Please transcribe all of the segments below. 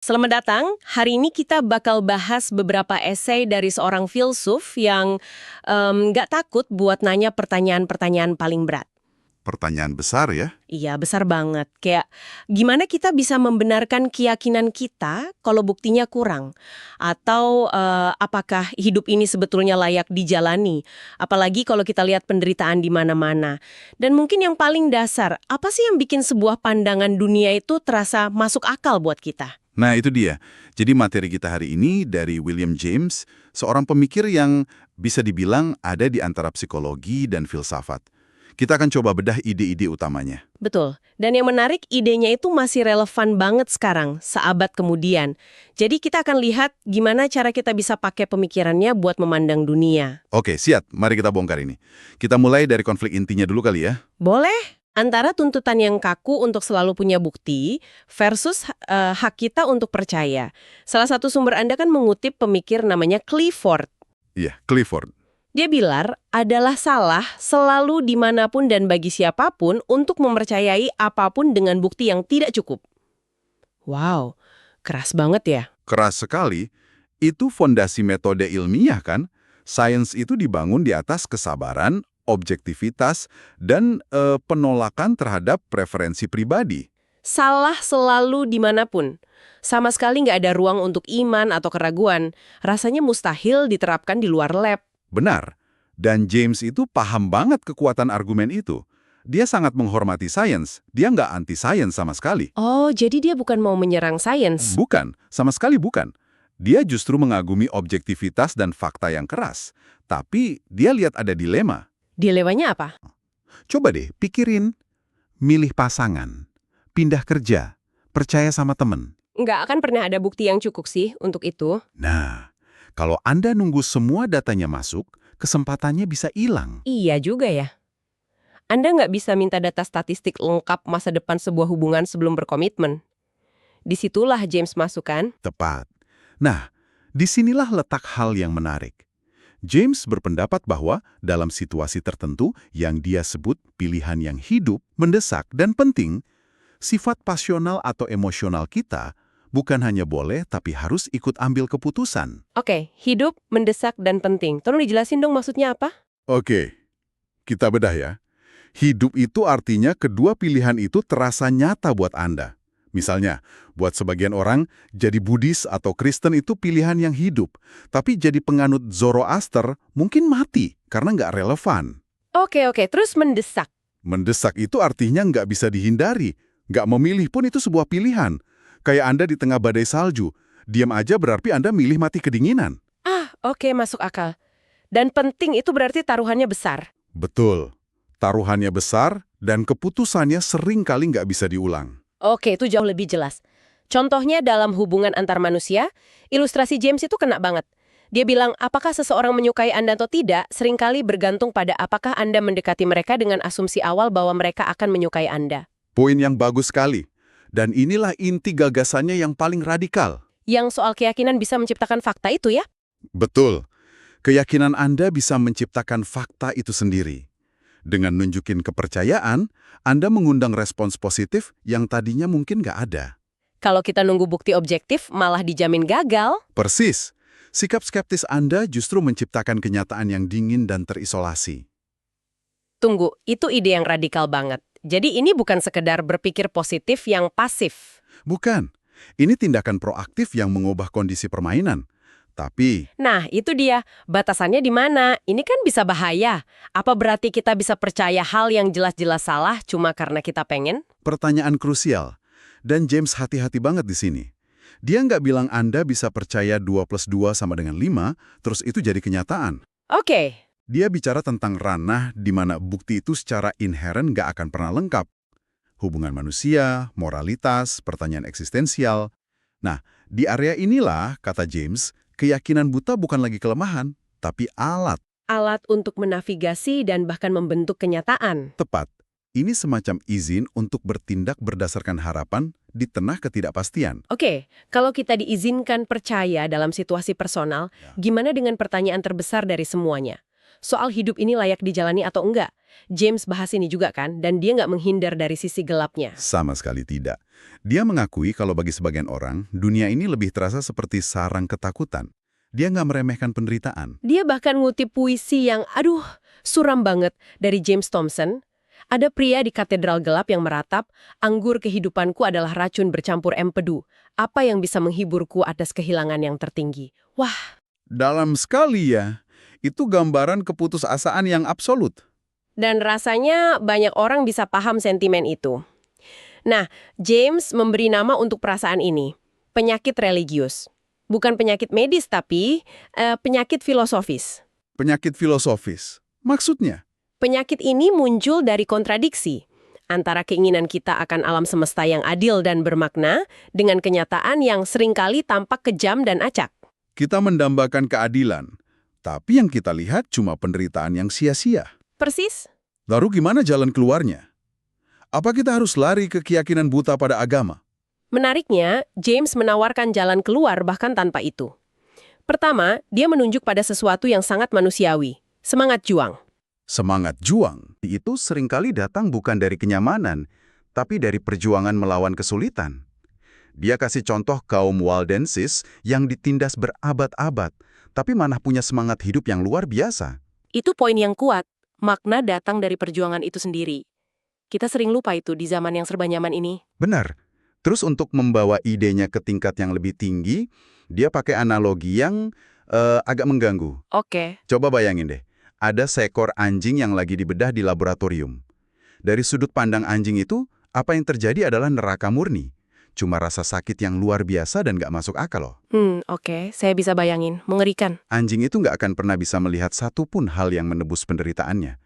Selamat datang. Hari ini kita bakal bahas beberapa esai dari seorang filsuf yang nggak takut buat nanya pertanyaan-pertanyaan paling berat. Pertanyaan besar ya. Iya, besar banget. Kayak, gimana kita bisa membenarkan keyakinan kita kalau buktinya kurang? Atau apakah hidup ini sebetulnya layak dijalani? Apalagi kalau kita lihat penderitaan di mana-mana. Dan mungkin yang paling dasar, apa sih yang bikin sebuah pandangan dunia itu terasa masuk akal buat kita? Nah itu dia. Jadi materi kita hari ini dari William James, seorang pemikir yang bisa dibilang ada di antara psikologi dan filsafat. Kita akan coba bedah ide-ide utamanya. Betul. Dan yang menarik, idenya itu masih relevan banget sekarang, seabad kemudian. Jadi kita akan lihat gimana cara kita bisa pakai pemikirannya buat memandang dunia. Oke, siap. Mari kita bongkar ini. Kita mulai dari konflik intinya dulu kali ya. Boleh? Antara tuntutan yang kaku untuk selalu punya bukti versus hak kita untuk percaya. Salah satu sumber Anda kan mengutip pemikir namanya Clifford. Iya, Clifford. Dia bilang, adalah salah selalu dimanapun dan bagi siapapun untuk mempercayai apapun dengan bukti yang tidak cukup. Wow, keras banget ya. Keras sekali. Itu fondasi metode ilmiah kan? Sains itu dibangun di atas kesabaran, objektivitas, dan penolakan terhadap preferensi pribadi. Salah selalu dimanapun. Sama sekali nggak ada ruang untuk iman atau keraguan. Rasanya mustahil diterapkan di luar lab. Benar. Dan James itu paham banget kekuatan argumen itu. Dia sangat menghormati sains. Dia nggak anti-sains sama sekali. Oh, jadi dia bukan mau menyerang sains. Bukan, sama sekali bukan. Dia justru mengagumi objektivitas dan fakta yang keras. Tapi dia lihat ada dilema. Dilemanya apa? Coba deh pikirin. Milih pasangan, pindah kerja, percaya sama temen. Nggak akan pernah ada bukti yang cukup sih untuk itu. Nah, kalau Anda nunggu semua datanya masuk, kesempatannya bisa hilang. Iya juga ya. Anda nggak bisa minta data statistik lengkap masa depan sebuah hubungan sebelum berkomitmen. Disitulah James masuk kan? Tepat. Nah, disinilah letak hal yang menarik. James berpendapat bahwa dalam situasi tertentu yang dia sebut pilihan yang hidup, mendesak, dan penting, sifat pasional atau emosional kita bukan hanya boleh tapi harus ikut ambil keputusan. Oke, hidup, mendesak, dan penting. Tolong dijelasin dong maksudnya apa? Oke, kita bedah ya. Hidup itu artinya kedua pilihan itu terasa nyata buat Anda. Misalnya, buat sebagian orang, jadi Buddhis atau Kristen itu pilihan yang hidup. Tapi jadi penganut Zoroaster mungkin mati karena nggak relevan. Oke, terus mendesak. Mendesak itu artinya nggak bisa dihindari. Nggak memilih pun itu sebuah pilihan. Kayak Anda di tengah badai salju. Diam aja berarti Anda milih mati kedinginan. Oke, masuk akal. Dan penting itu berarti taruhannya besar. Betul. Taruhannya besar dan keputusannya sering kali nggak bisa diulang. Oke, itu jauh lebih jelas. Contohnya dalam hubungan antar manusia, ilustrasi James itu kena banget. Dia bilang, apakah seseorang menyukai Anda atau tidak, seringkali bergantung pada apakah Anda mendekati mereka dengan asumsi awal bahwa mereka akan menyukai Anda. Poin yang bagus sekali. Dan inilah inti gagasannya yang paling radikal. Yang soal keyakinan bisa menciptakan fakta itu ya? Betul. Keyakinan Anda bisa menciptakan fakta itu sendiri. Dengan nunjukin kepercayaan, Anda mengundang respons positif yang tadinya mungkin nggak ada. Kalau kita nunggu bukti objektif, malah dijamin gagal. Persis. Sikap skeptis Anda justru menciptakan kenyataan yang dingin dan terisolasi. Tunggu, itu ide yang radikal banget. Jadi ini bukan sekedar berpikir positif yang pasif. Bukan. Ini tindakan proaktif yang mengubah kondisi permainan. Tapi, Nah, itu dia. Batasannya di mana? Ini kan bisa bahaya. Apa berarti kita bisa percaya hal yang jelas-jelas salah cuma karena kita pengen? pertanyaan krusial. Dan James hati-hati banget di sini. Dia nggak bilang Anda bisa percaya 2 plus 2 sama dengan 5, terus itu jadi kenyataan. Oke. Dia bicara tentang ranah di mana bukti itu secara inheren nggak akan pernah lengkap. Hubungan manusia, moralitas, pertanyaan eksistensial. Nah, di area inilah, kata James, keyakinan buta bukan lagi kelemahan, tapi alat. Alat untuk menavigasi dan bahkan membentuk kenyataan. Tepat. Ini semacam izin untuk bertindak berdasarkan harapan di tengah ketidakpastian. Oke, kalau kita diizinkan percaya dalam situasi personal, gimana dengan pertanyaan terbesar dari semuanya? soal hidup ini layak dijalani atau enggak. James bahas ini juga kan, dan dia nggak menghindar dari sisi gelapnya. Sama sekali tidak. Dia mengakui kalau bagi sebagian orang, dunia ini lebih terasa seperti sarang ketakutan. Dia nggak meremehkan penderitaan. Dia bahkan ngutip puisi yang, suram banget dari James Thompson. Ada pria di katedral gelap yang meratap, anggur kehidupanku adalah racun bercampur empedu. Apa yang bisa menghiburku atas kehilangan yang tertinggi? Wah, Dalam sekali ya, itu gambaran keputusasaan yang absolut. dan rasanya banyak orang bisa paham sentimen itu. Nah, James memberi nama untuk perasaan ini, penyakit religius. Bukan penyakit medis, tapi penyakit filosofis. Penyakit filosofis. Maksudnya? Penyakit ini muncul dari kontradiksi antara keinginan kita akan alam semesta yang adil dan bermakna dengan kenyataan yang seringkali tampak kejam dan acak. Kita mendambakan keadilan, tapi yang kita lihat cuma penderitaan yang sia-sia. Persis? Lalu gimana jalan keluarnya? Apa kita harus lari ke keyakinan buta pada agama? Menariknya, James menawarkan jalan keluar bahkan tanpa itu. Pertama, dia menunjuk pada sesuatu yang sangat manusiawi, semangat juang. Semangat juang itu seringkali datang bukan dari kenyamanan, tapi dari perjuangan melawan kesulitan. Dia kasih contoh kaum Waldensis yang ditindas berabad-abad, tapi malah punya semangat hidup yang luar biasa. Itu poin yang kuat. Makna datang dari perjuangan itu sendiri. Kita sering lupa itu di zaman yang serba nyaman ini. Benar. Terus untuk membawa idenya ke tingkat yang lebih tinggi, dia pakai analogi yang agak mengganggu. Oke. Coba bayangin deh, ada seekor anjing yang lagi dibedah di laboratorium. Dari sudut pandang anjing itu, apa yang terjadi adalah neraka murni. Cuma rasa sakit yang luar biasa dan nggak masuk akal loh. Oke. Saya bisa bayangin. Mengerikan. Anjing itu nggak akan pernah bisa melihat satupun hal yang menebus penderitaannya.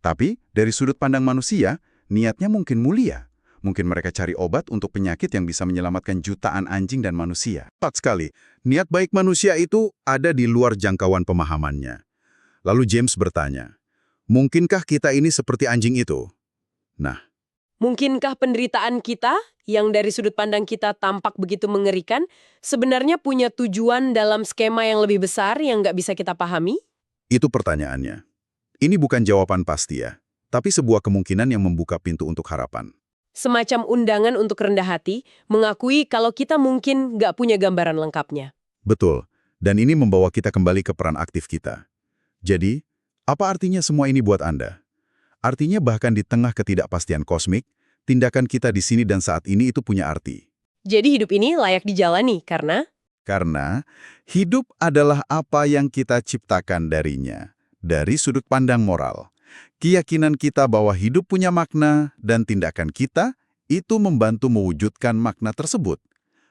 Tapi, dari sudut pandang manusia, niatnya mungkin mulia. Mungkin mereka cari obat untuk penyakit yang bisa menyelamatkan jutaan anjing dan manusia. Tepat sekali, niat baik manusia itu ada di luar jangkauan pemahamannya. Lalu James bertanya, mungkinkah kita ini seperti anjing itu? Nah, Mungkinkah penderitaan kita, yang dari sudut pandang kita tampak begitu mengerikan, sebenarnya punya tujuan dalam skema yang lebih besar yang nggak bisa kita pahami? itu pertanyaannya. Ini bukan jawaban pasti ya, tapi sebuah kemungkinan yang membuka pintu untuk harapan. Semacam undangan untuk rendah hati, mengakui kalau kita mungkin nggak punya gambaran lengkapnya. Betul, dan ini membawa kita kembali ke peran aktif kita. Jadi, apa artinya semua ini buat Anda? Artinya bahkan di tengah ketidakpastian kosmik, tindakan kita di sini dan saat ini itu punya arti. Jadi hidup ini layak dijalani karena Karena hidup adalah apa yang kita ciptakan darinya, dari sudut pandang moral. Keyakinan kita bahwa hidup punya makna dan tindakan kita itu membantu mewujudkan makna tersebut.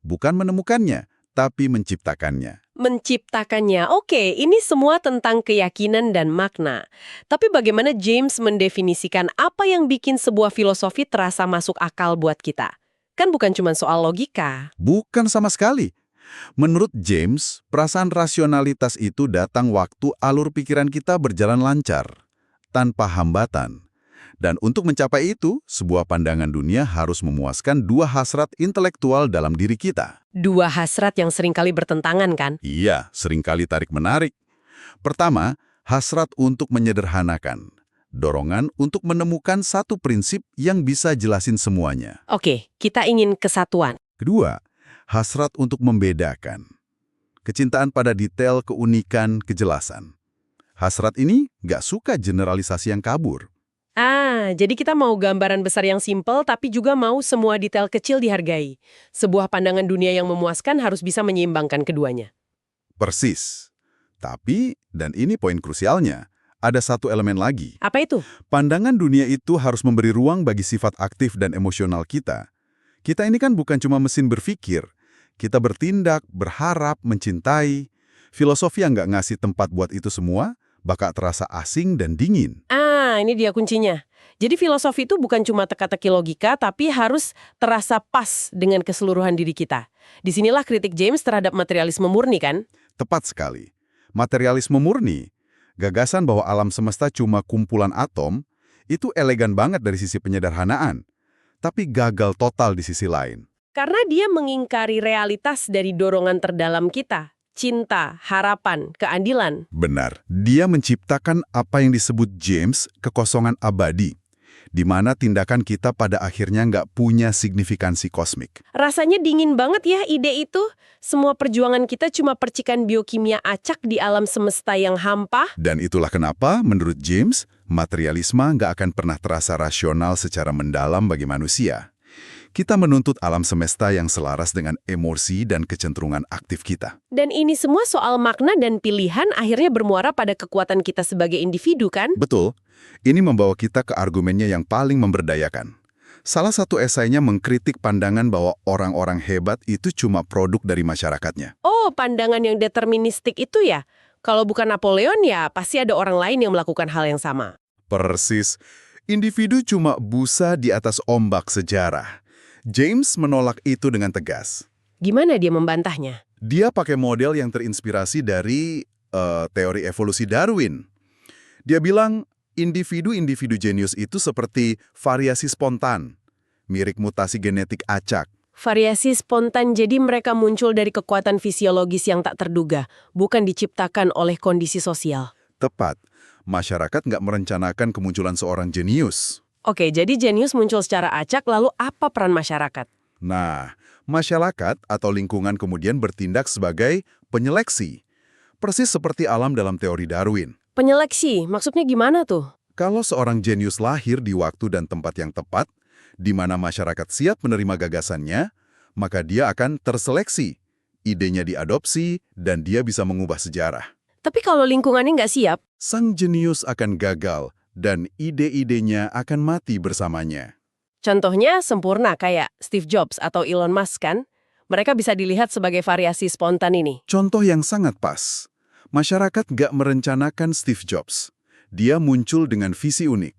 Bukan menemukannya, tapi menciptakannya. menciptakannya. Oke, ini semua tentang keyakinan dan makna. Tapi bagaimana James mendefinisikan apa yang bikin sebuah filosofi terasa masuk akal buat kita? Kan bukan cuma soal logika. Bukan sama sekali. Menurut James, perasaan rasionalitas itu datang waktu alur pikiran kita berjalan lancar, tanpa hambatan. Dan untuk mencapai itu, sebuah pandangan dunia harus memuaskan dua hasrat intelektual dalam diri kita. Dua hasrat yang seringkali bertentangan kan? Iya, seringkali tarik-menarik. Pertama, hasrat untuk menyederhanakan. Dorongan untuk menemukan satu prinsip yang bisa jelasin semuanya. Oke, kita ingin kesatuan. Kedua, hasrat untuk membedakan. Kecintaan pada detail, keunikan, kejelasan. Hasrat ini nggak suka generalisasi yang kabur. Jadi kita mau gambaran besar yang simpel tapi juga mau semua detail kecil dihargai. Sebuah pandangan dunia yang memuaskan harus bisa menyeimbangkan keduanya. Persis. Tapi, dan ini poin krusialnya, ada satu elemen lagi. Apa itu? Pandangan dunia itu harus memberi ruang bagi sifat aktif dan emosional kita. Kita ini kan bukan cuma mesin berpikir. Kita bertindak, berharap, mencintai. Filosofi yang nggak ngasih tempat buat itu semua, bakal terasa asing dan dingin. Ini dia kuncinya. Jadi filosofi itu bukan cuma teka-teki logika, tapi harus terasa pas dengan keseluruhan diri kita. Disinilah kritik James terhadap materialisme murni kan? Tepat sekali. Materialisme murni, gagasan bahwa alam semesta cuma kumpulan atom, itu elegan banget dari sisi penyederhanaan, tapi gagal total di sisi lain. Karena dia mengingkari realitas dari dorongan terdalam kita. cinta, harapan, keadilan. Benar. Dia menciptakan apa yang disebut James kekosongan abadi, di mana tindakan kita pada akhirnya nggak punya signifikansi kosmik. Rasanya dingin banget ya ide itu. Semua perjuangan kita cuma percikan biokimia acak di alam semesta yang hampa. Dan itulah kenapa, menurut James, materialisme nggak akan pernah terasa rasional secara mendalam bagi manusia. Kita menuntut alam semesta yang selaras dengan emosi dan kecenderungan aktif kita. Dan ini semua soal makna dan pilihan akhirnya bermuara pada kekuatan kita sebagai individu kan? Betul, ini membawa kita ke argumennya yang paling memberdayakan. Salah satu esainya mengkritik pandangan bahwa orang-orang hebat itu cuma produk dari masyarakatnya. Oh, pandangan yang deterministik itu ya? Kalau bukan Napoleon ya pasti ada orang lain yang melakukan hal yang sama. Persis, individu cuma busa di atas ombak sejarah. James menolak itu dengan tegas. Gimana dia membantahnya? Dia pakai model yang terinspirasi dari teori evolusi Darwin. Dia bilang individu-individu jenius itu seperti variasi spontan, mirip mutasi genetik acak. Variasi spontan jadi mereka muncul dari kekuatan fisiologis yang tak terduga, bukan diciptakan oleh kondisi sosial. Tepat, masyarakat nggak merencanakan kemunculan seorang jenius. Oke, jadi jenius muncul secara acak, lalu apa peran masyarakat? Nah, masyarakat atau lingkungan kemudian bertindak sebagai penyeleksi. Persis seperti alam dalam teori Darwin. Penyeleksi, maksudnya gimana tuh? Kalau seorang jenius lahir di waktu dan tempat yang tepat, di mana masyarakat siap menerima gagasannya, maka dia akan terseleksi. Idenya diadopsi, dan dia bisa mengubah sejarah. Tapi kalau lingkungannya nggak siap, Sang jenius akan gagal, dan ide-idenya akan mati bersamanya. contohnya sempurna kayak Steve Jobs atau Elon Musk kan? Mereka bisa dilihat sebagai variasi spontan ini. Contoh yang sangat pas. Masyarakat nggak merencanakan Steve Jobs. Dia muncul dengan visi unik.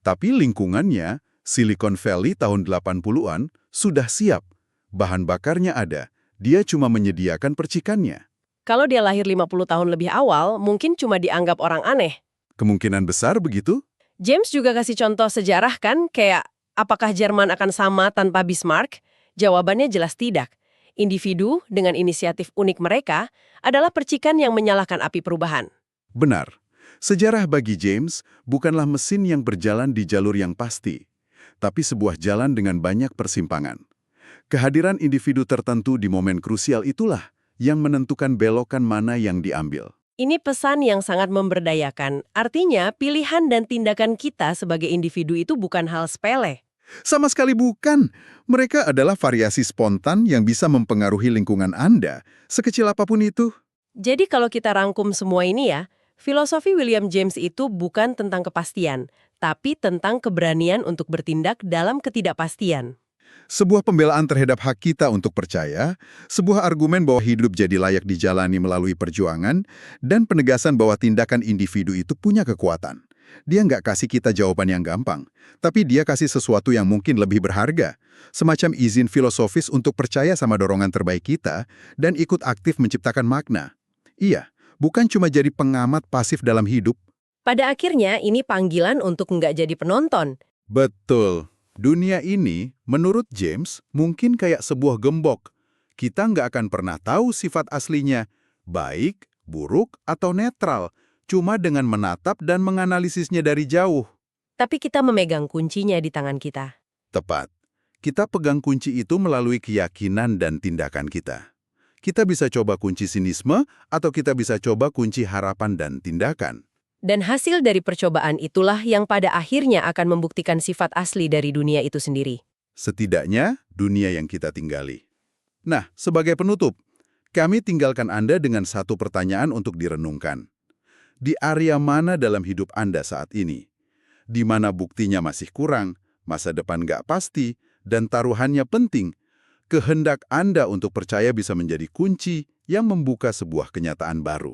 Tapi lingkungannya, Silicon Valley tahun 80-an, sudah siap. Bahan bakarnya ada. Dia cuma menyediakan percikannya. Kalau dia lahir 50 tahun lebih awal, mungkin cuma dianggap orang aneh. Kemungkinan besar begitu? James juga kasih contoh sejarah kan, kayak apakah Jerman akan sama tanpa Bismarck? Jawabannya jelas tidak. Individu dengan inisiatif unik mereka adalah percikan yang menyalakan api perubahan. Benar. Sejarah bagi James bukanlah mesin yang berjalan di jalur yang pasti, tapi sebuah jalan dengan banyak persimpangan. Kehadiran individu tertentu di momen krusial itulah yang menentukan belokan mana yang diambil. Ini pesan yang sangat memberdayakan. Artinya, pilihan dan tindakan kita sebagai individu itu bukan hal sepele. Sama sekali bukan. Mereka adalah variasi spontan yang bisa mempengaruhi lingkungan Anda, sekecil apapun itu. Jadi kalau kita rangkum semua ini ya, filosofi William James itu bukan tentang kepastian, tapi tentang keberanian untuk bertindak dalam ketidakpastian. Sebuah pembelaan terhadap hak kita untuk percaya, sebuah argumen bahwa hidup jadi layak dijalani melalui perjuangan, dan penegasan bahwa tindakan individu itu punya kekuatan. Dia nggak kasih kita jawaban yang gampang, tapi dia kasih sesuatu yang mungkin lebih berharga, semacam izin filosofis untuk percaya sama dorongan terbaik kita dan ikut aktif menciptakan makna. Iya, bukan cuma jadi pengamat pasif dalam hidup. Pada akhirnya, ini panggilan untuk nggak jadi penonton. Betul. Dunia ini, menurut James, mungkin kayak sebuah gembok. Kita nggak akan pernah tahu sifat aslinya, baik, buruk, atau netral, cuma dengan menatap dan menganalisisnya dari jauh. Tapi kita memegang kuncinya di tangan kita. Tepat. Kita pegang kunci itu melalui keyakinan dan tindakan kita. Kita bisa coba kunci sinisme, atau kita bisa coba kunci harapan dan tindakan. Dan hasil dari percobaan itulah yang pada akhirnya akan membuktikan sifat asli dari dunia itu sendiri. Setidaknya, dunia yang kita tinggali. Nah, sebagai penutup, kami tinggalkan Anda dengan satu pertanyaan untuk direnungkan. Di area mana dalam hidup Anda saat ini? Di mana buktinya masih kurang, masa depan nggak pasti, dan taruhannya penting, kehendak Anda untuk percaya bisa menjadi kunci yang membuka sebuah kenyataan baru.